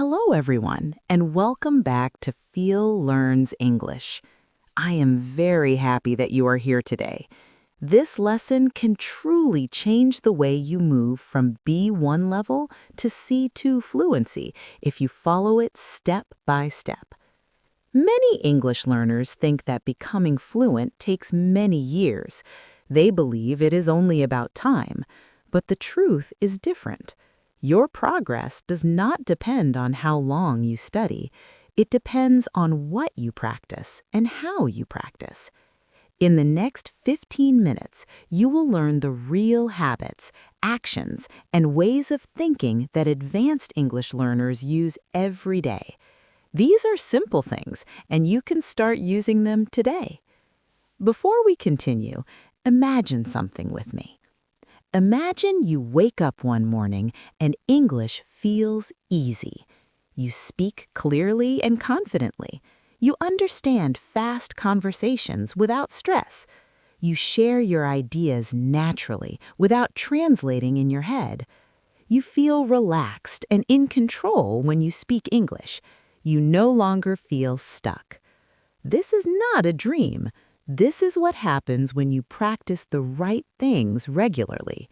Hello, everyone, and welcome back to Feel Learns English. I am very happy that you are here today. This lesson can truly change the way you move from B1 level to C2 fluency if you follow it step by step. Many English learners think that becoming fluent takes many years. They believe it is only about time, but the truth is different. Your progress does not depend on how long you study. It depends on what you practice and how you practice. In the next 15 minutes, you will learn the real habits, actions, and ways of thinking that advanced English learners use every day. These are simple things, and you can start using them today. Before we continue, imagine something with me. Imagine you wake up one morning and English feels easy. You speak clearly and confidently. You understand fast conversations without stress. You share your ideas naturally without translating in your head. You feel relaxed and in control when you speak English. You no longer feel stuck. This is not a dream. This is what happens when you practice the right things regularly.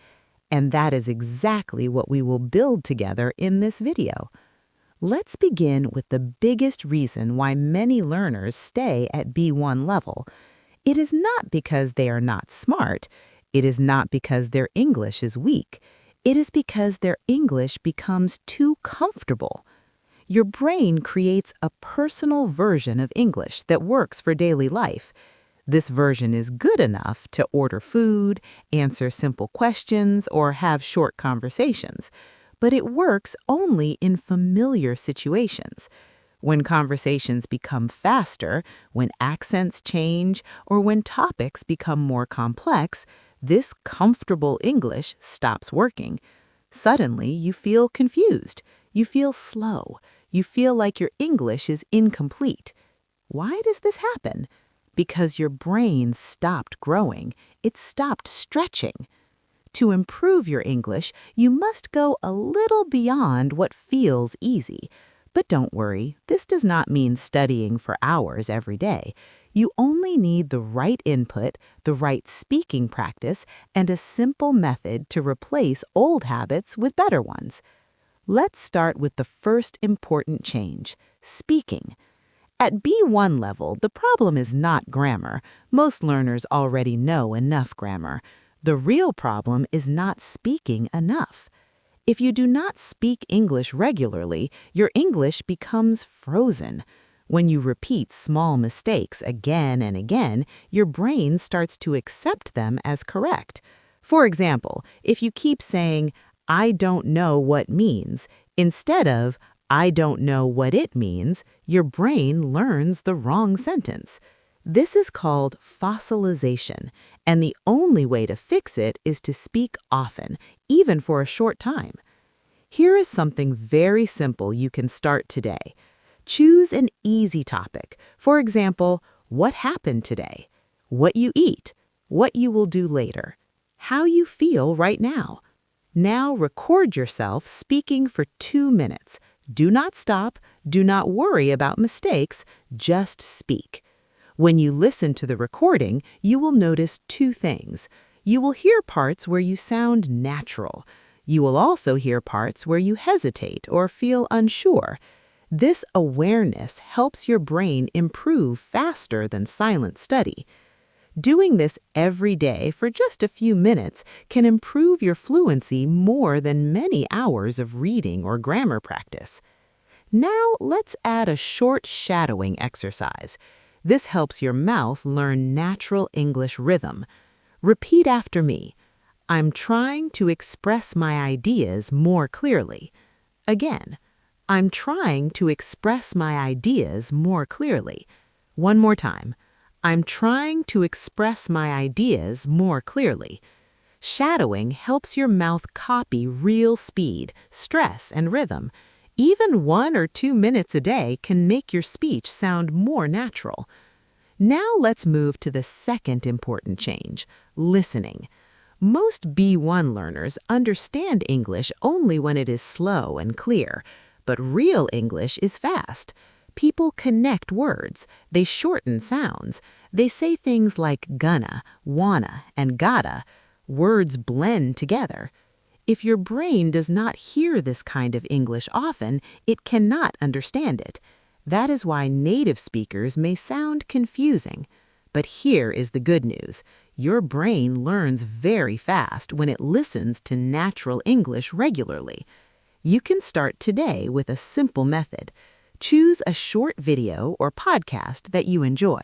And that is exactly what we will build together in this video. Let's begin with the biggest reason why many learners stay at B1 level. It is not because they are not smart. It is not because their English is weak. It is because their English becomes too comfortable. Your brain creates a personal version of English that works for daily life. This version is good enough to order food, answer simple questions, or have short conversations, but it works only in familiar situations. When conversations become faster, when accents change, or when topics become more complex, this comfortable English stops working. Suddenly, you feel confused. You feel slow. You feel like your English is incomplete. Why does this happen? Because your brain stopped growing. It stopped stretching. To improve your English, you must go a little beyond what feels easy. But don't worry, this does not mean studying for hours every day. You only need the right input, the right speaking practice, and a simple method to replace old habits with better ones. Let's start with the first important change, speaking. At B1 level, the problem is not grammar. Most learners already know enough grammar. The real problem is not speaking enough. If you do not speak English regularly, your English becomes frozen. When you repeat small mistakes again and again, your brain starts to accept them as correct. For example, if you keep saying, "I don't know what means," instead of, "I don't know what it means," your brain learns the wrong sentence. This is called fossilization, and the only way to fix it is to speak often, even for a short time. Here is something very simple you can start today. Choose an easy topic. For example, what happened today? What you eat? What you will do later? How you feel right now? Now record yourself speaking for 2 minutes. Do not stop. Do not worry about mistakes. Just speak. When you listen to the recording, you will notice 2 things. You will hear parts where you sound natural. You will also hear parts where you hesitate or feel unsure. This awareness helps your brain improve faster than silent study. Doing this every day for just a few minutes can improve your fluency more than many hours of reading or grammar practice. Now let's add a short shadowing exercise. This helps your mouth learn natural English rhythm. Repeat after me. I'm trying to express my ideas more clearly. Again, I'm trying to express my ideas more clearly. One more time. I'm trying to express my ideas more clearly. Shadowing helps your mouth copy real speed, stress, and rhythm. Even 1 or 2 minutes a day can make your speech sound more natural. Now let's move to the second important change, listening. Most B1 learners understand English only when it is slow and clear, But real English is fast. People connect words. They shorten sounds. They say things like gonna, wanna, and gotta. Words blend together. If your brain does not hear this kind of English often, it cannot understand it. That is why native speakers may sound confusing. But here is the good news. Your brain learns very fast when it listens to natural English regularly. You can start today with a simple method. Choose a short video or podcast that you enjoy.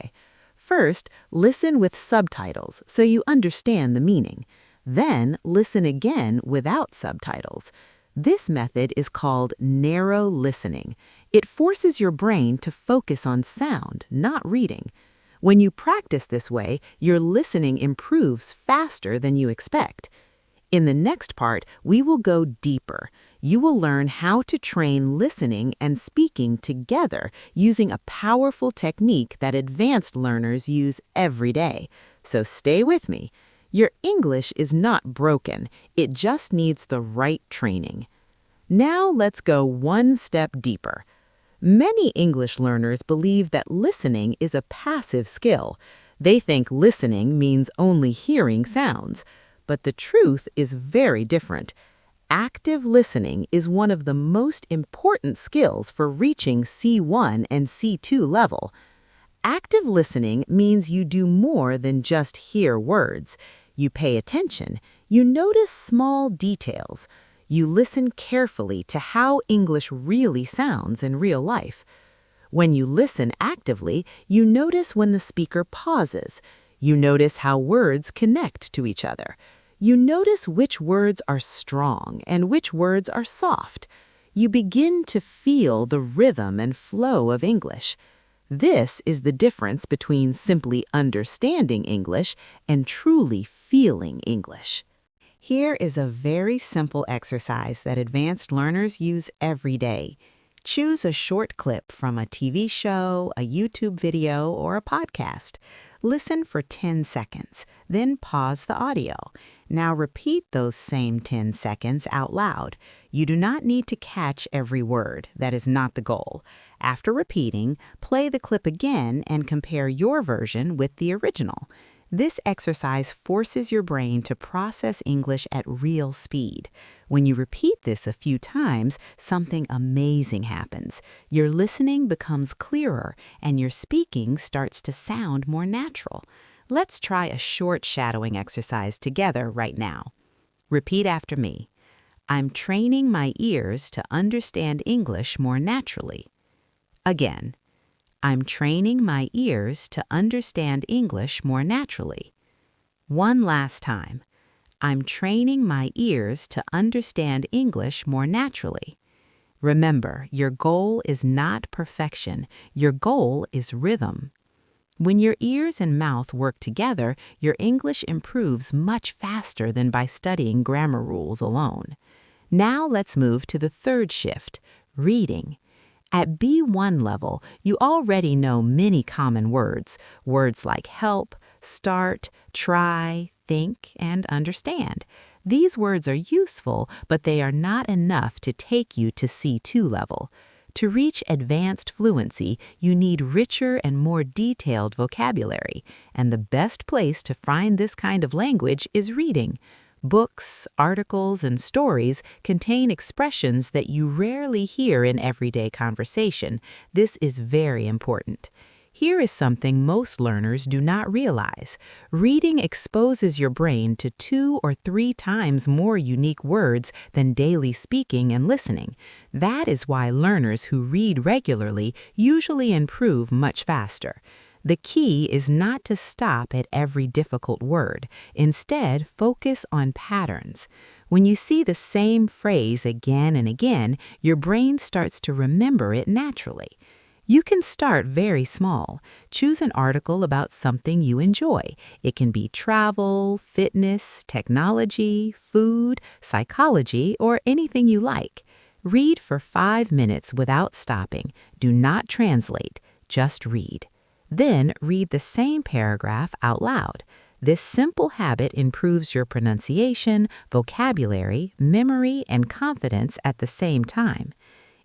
First, listen with subtitles so you understand the meaning. Then, listen again without subtitles. This method is called narrow listening. It forces your brain to focus on sound, not reading. When you practice this way, your listening improves faster than you expect. In the next part, we will go deeper. You will learn how to train listening and speaking together using a powerful technique that advanced learners use every day. So stay with me. Your English is not broken. It just needs the right training. Now let's go one step deeper. Many English learners believe that listening is a passive skill. They think listening means only hearing sounds. But the truth is very different. Active listening is one of the most important skills for reaching C1 and C2 level. Active listening means you do more than just hear words. You pay attention. You notice small details. You listen carefully to how English really sounds in real life. When you listen actively, you notice when the speaker pauses. You notice how words connect to each other. You notice which words are strong and which words are soft. You begin to feel the rhythm and flow of English. This is the difference between simply understanding English and truly feeling English. Here is a very simple exercise that advanced learners use every day. Choose a short clip from a TV show, a YouTube video, or a podcast. Listen for 10 seconds, then pause the audio. Now repeat those same 10 seconds out loud. You do not need to catch every word. That is not the goal. After repeating, play the clip again and compare your version with the original. This exercise forces your brain to process English at real speed. When you repeat this a few times, something amazing happens. Your listening becomes clearer and your speaking starts to sound more natural. Let's try a short shadowing exercise together right now. Repeat after me. I'm training my ears to understand English more naturally. Again. I'm training my ears to understand English more naturally. One last time. I'm training my ears to understand English more naturally. Remember, your goal is not perfection. Your goal is rhythm. When your ears and mouth work together, your English improves much faster than by studying grammar rules alone. Now let's move to the third shift, reading. At B1 level, you already know many common words like help, start, try, think, and understand. These words are useful, but they are not enough to take you to C2 level. To reach advanced fluency, you need richer and more detailed vocabulary, and the best place to find this kind of language is reading. Books, articles, and stories contain expressions that you rarely hear in everyday conversation. This is very important. Here is something most learners do not realize. Reading exposes your brain to 2 or 3 times more unique words than daily speaking and listening. That is why learners who read regularly usually improve much faster. The key is not to stop at every difficult word. Instead, focus on patterns. When you see the same phrase again and again, your brain starts to remember it naturally. You can start very small. Choose an article about something you enjoy. It can be travel, fitness, technology, food, psychology, or anything you like. Read for 5 minutes without stopping. Do not translate, just read. Then read the same paragraph out loud. This simple habit improves your pronunciation, vocabulary, memory, and confidence at the same time.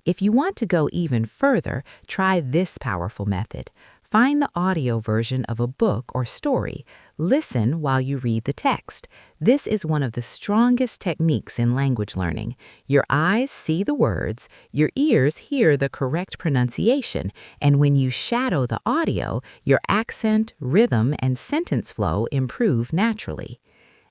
If you want to go even further, try this powerful method. Find the audio version of a book or story. Listen while you read the text. This is one of the strongest techniques in language learning. Your eyes see the words, your ears hear the correct pronunciation, and when you shadow the audio, your accent, rhythm, and sentence flow improve naturally.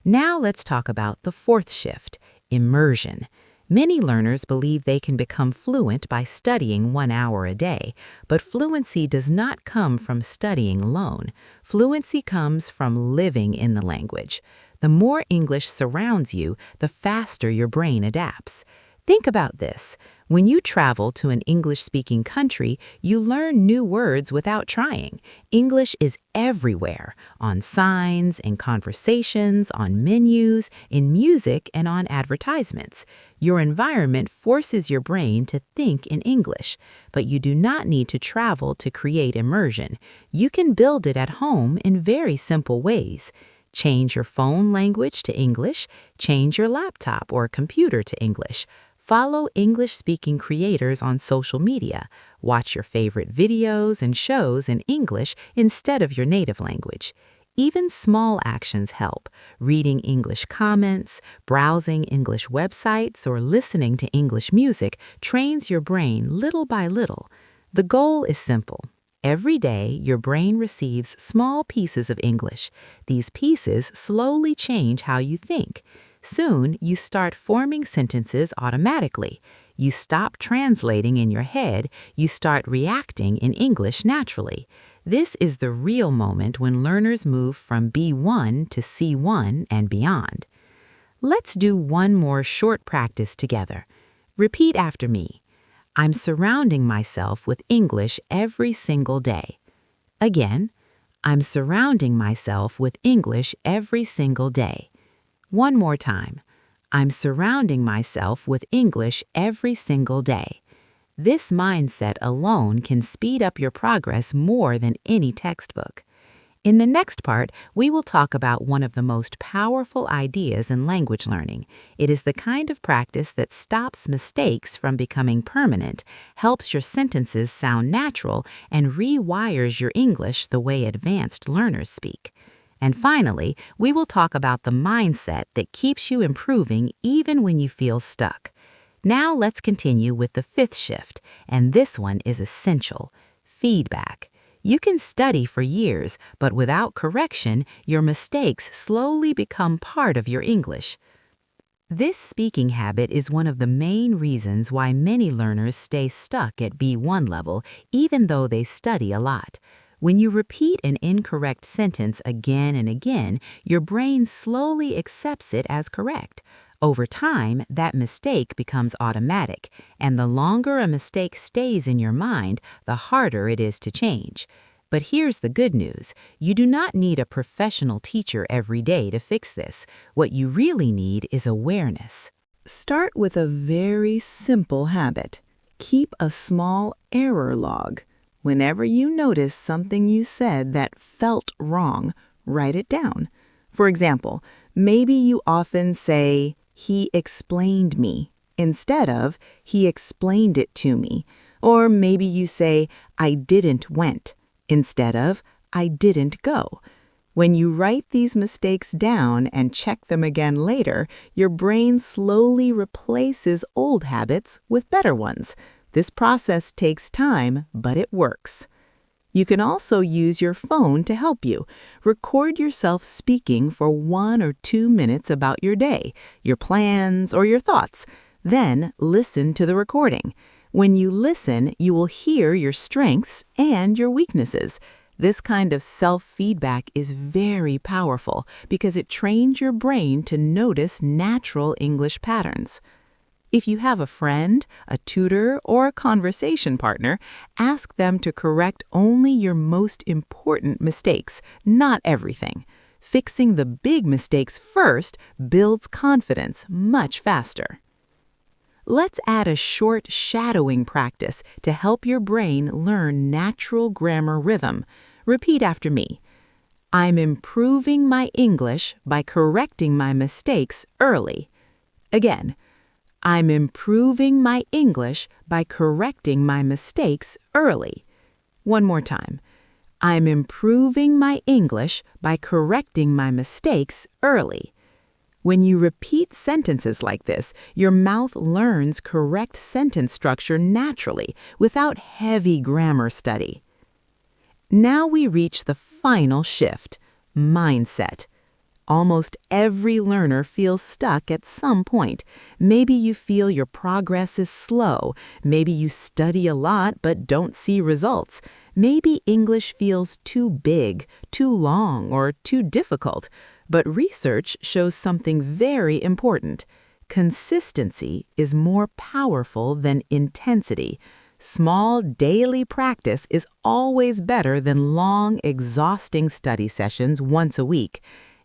Now let's talk about the fourth shift, immersion. Many learners believe they can become fluent by studying 1 hour a day, but fluency does not come from studying alone. Fluency comes from living in the language. The more English surrounds you, the faster your brain adapts. Think about this. When you travel to an English-speaking country, you learn new words without trying. English is everywhere, on signs, in conversations, on menus, in music, and on advertisements. Your environment forces your brain to think in English, but you do not need to travel to create immersion. You can build it at home in very simple ways. Change your phone language to English, change your laptop or computer to English. Follow English-speaking creators on social media. Watch your favorite videos and shows in English instead of your native language. Even small actions help. Reading English comments, browsing English websites, or listening to English music trains your brain little by little. The goal is simple. Every day, your brain receives small pieces of English. These pieces slowly change how you think. Soon, you start forming sentences automatically. You stop translating in your head, you start reacting in English naturally. This is the real moment when learners move from B1 to C1 and beyond. Let's do one more short practice together. Repeat after me. I'm surrounding myself with English every single day. Again, I'm surrounding myself with English every single day. One more time. I'm surrounding myself with English every single day. This mindset alone can speed up your progress more than any textbook. In the next part, we will talk about one of the most powerful ideas in language learning. It is the kind of practice that stops mistakes from becoming permanent, helps your sentences sound natural, and rewires your English the way advanced learners speak. And finally, we will talk about the mindset that keeps you improving even when you feel stuck. Now let's continue with the fifth shift, and this one is essential: feedback. You can study for years, but without correction, your mistakes slowly become part of your English. This speaking habit is one of the main reasons why many learners stay stuck at B1 level, even though they study a lot. When you repeat an incorrect sentence again and again, your brain slowly accepts it as correct. Over time, that mistake becomes automatic, and the longer a mistake stays in your mind, the harder it is to change. But here's the good news. You do not need a professional teacher every day to fix this. What you really need is awareness. Start with a very simple habit. Keep a small error log. Whenever you notice something you said that felt wrong, write it down. For example, maybe you often say, "He explained me," instead of "He explained it to me." Or maybe you say, "I didn't went," instead of "I didn't go." When you write these mistakes down and check them again later, your brain slowly replaces old habits with better ones. This process takes time, but it works. You can also use your phone to help you. Record yourself speaking for 1 or 2 minutes about your day, your plans, or your thoughts. Then listen to the recording. When you listen, you will hear your strengths and your weaknesses. This kind of self-feedback is very powerful because it trains your brain to notice natural English patterns. If you have a friend, a tutor, or a conversation partner, ask them to correct only your most important mistakes, not everything. Fixing the big mistakes first builds confidence much faster. Let's add a short shadowing practice to help your brain learn natural grammar rhythm. Repeat after me. I'm improving my English by correcting my mistakes early. Again, I'm improving my English by correcting my mistakes early. One more time. I'm improving my English by correcting my mistakes early. When you repeat sentences like this, your mouth learns correct sentence structure naturally without heavy grammar study. Now we reach the final shift, mindset. Almost every learner feels stuck at some point. Maybe you feel your progress is slow. Maybe you study a lot but don't see results. Maybe English feels too big, too long, or too difficult. But research shows something very important. Consistency is more powerful than intensity. Small daily practice is always better than long, exhausting study sessions once a week.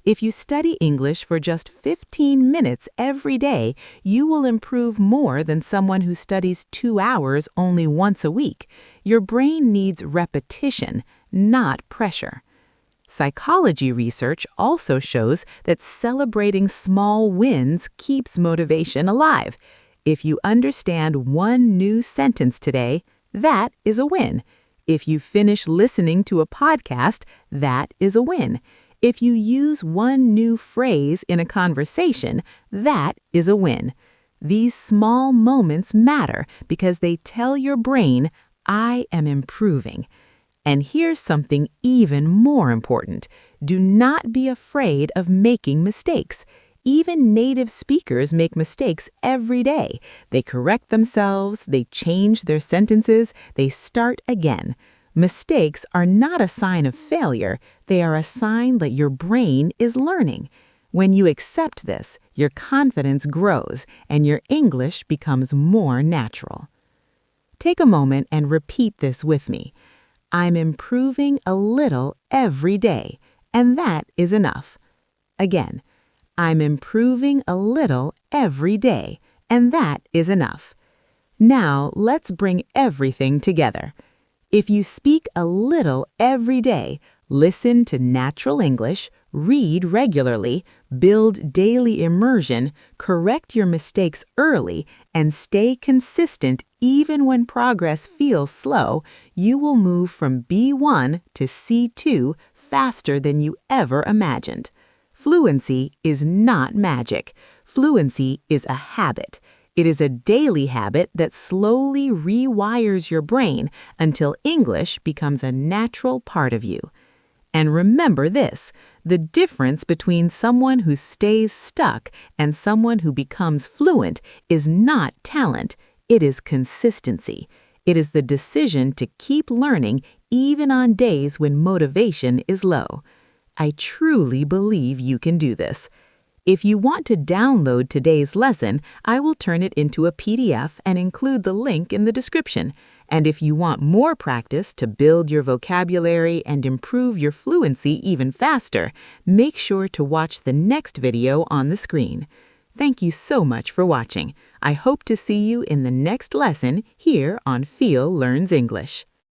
If you study English for just 15 minutes every day, you will improve more than someone who studies 2 hours only once a week. Your brain needs repetition, not pressure. Psychology research also shows that celebrating small wins keeps motivation alive. If you understand one new sentence today, that is a win. If you finish listening to a podcast, that is a win. If you use one new phrase in a conversation, that is a win. These small moments matter because they tell your brain, I am improving. And here's something even more important. Do not be afraid of making mistakes. Even native speakers make mistakes every day. They correct themselves, they change their sentences, they start again. Mistakes are not a sign of failure, they are a sign that your brain is learning. When you accept this, your confidence grows and your English becomes more natural. Take a moment and repeat this with me. I'm improving a little every day, and that is enough. Again, I'm improving a little every day, and that is enough. Now let's bring everything together. If you speak a little every day, listen to natural English, read regularly, build daily immersion, correct your mistakes early, and stay consistent even when progress feels slow, you will move from B1 to C2 faster than you ever imagined. Fluency is not magic. Fluency is a habit. It is a daily habit that slowly rewires your brain until English becomes a natural part of you. And remember this, the difference between someone who stays stuck and someone who becomes fluent is not talent, it is consistency. It is the decision to keep learning even on days when motivation is low. I truly believe you can do this. If you want to download today's lesson, I will turn it into a PDF and include the link in the description. And if you want more practice to build your vocabulary and improve your fluency even faster, make sure to watch the next video on the screen. Thank you so much for watching. I hope to see you in the next lesson here on Feel Learns English.